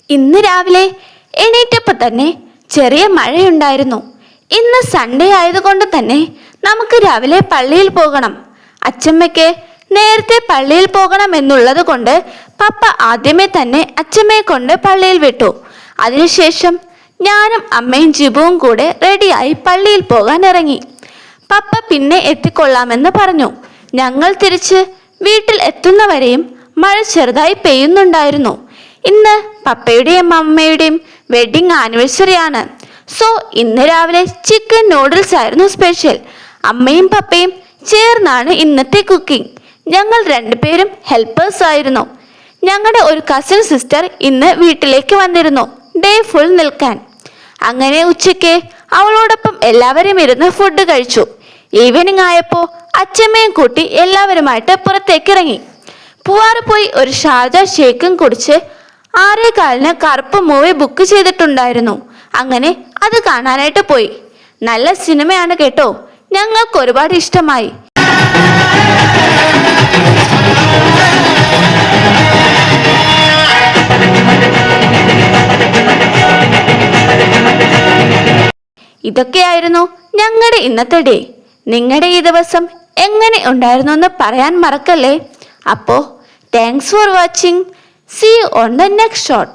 ഇന്ന് രാവിലെ എണീറ്റപ്പോൾ തന്നെ ചെറിയ മഴയുണ്ടായിരുന്നു. ഇന്ന് സൺഡേ ആയതുകൊണ്ട് തന്നെ നമുക്ക് രാവിലെ പള്ളിയിൽ പോകണം. അച്ചമ്മയ്ക്ക് നേരത്തെ പള്ളിയിൽ പോകണം എന്നുള്ളത് കൊണ്ട് പപ്പ ആദ്യമേ തന്നെ അച്ചമ്മയെ കൊണ്ട് പള്ളിയിൽ വിട്ടു. അതിനുശേഷം ഞാനും അമ്മയും ജിബുവും കൂടെ റെഡിയായി പള്ളിയിൽ പോകാൻ ഇറങ്ങി. പപ്പ പിന്നെ എത്തിക്കൊള്ളാമെന്ന് പറഞ്ഞു. ഞങ്ങൾ തിരിച്ച് വീട്ടിൽ എത്തുന്നവരെയും മഴ ചെറുതായി പെയ്യുന്നുണ്ടായിരുന്നു. ഇന്ന് പപ്പയുടെയും അമ്മയുടെയും വെഡിങ് ആനിവേഴ്സറി ആണ്. സോ ഇന്ന് രാവിലെ ചിക്കൻ നൂഡിൽസ് ആയിരുന്നു സ്പെഷ്യൽ. അമ്മയും പപ്പയും ചേർന്നാണ് ഇന്നത്തെ കുക്കിംഗ്. ഞങ്ങൾ രണ്ടുപേരും ഹെൽപ്പേഴ്സ് ആയിരുന്നു. ഞങ്ങളുടെ ഒരു കസിൻ സിസ്റ്റർ ഇന്ന് വീട്ടിലേക്ക് വന്നിരുന്നു ഡേ ഫുൾ നിൽക്കാൻ. അങ്ങനെ ഉച്ചയ്ക്ക് അവളോടൊപ്പം എല്ലാവരും ഇരുന്ന് ഫുഡ് കഴിച്ചു. ഈവനിങ് ആയപ്പോൾ അച്ചമ്മയും കൂട്ടി എല്ലാവരുമായിട്ട് പുറത്തേക്ക് ഇറങ്ങി. പൂവാറ് പോയി ഒരു ഷാർജ ഷേക്കും കുടിച്ച് 6:15 കറുപ്പ് മൂവി ബുക്ക് ചെയ്തിട്ടുണ്ടായിരുന്നു. അങ്ങനെ അത് കാണാനായിട്ട് പോയി. നല്ല സിനിമയാണ് കേട്ടോ, ഞങ്ങൾക്ക് ഒരുപാട് ഇഷ്ടമായി. ഇതൊക്കെയായിരുന്നു ഞങ്ങളുടെ ഇന്നത്തെ ഡേ. നിങ്ങളുടെ ഈ ദിവസം എങ്ങനെ ഉണ്ടായിരുന്നു എന്ന് പറയാൻ മറക്കല്ലേ. അപ്പോൾ thanks for watching. See you on the next shot.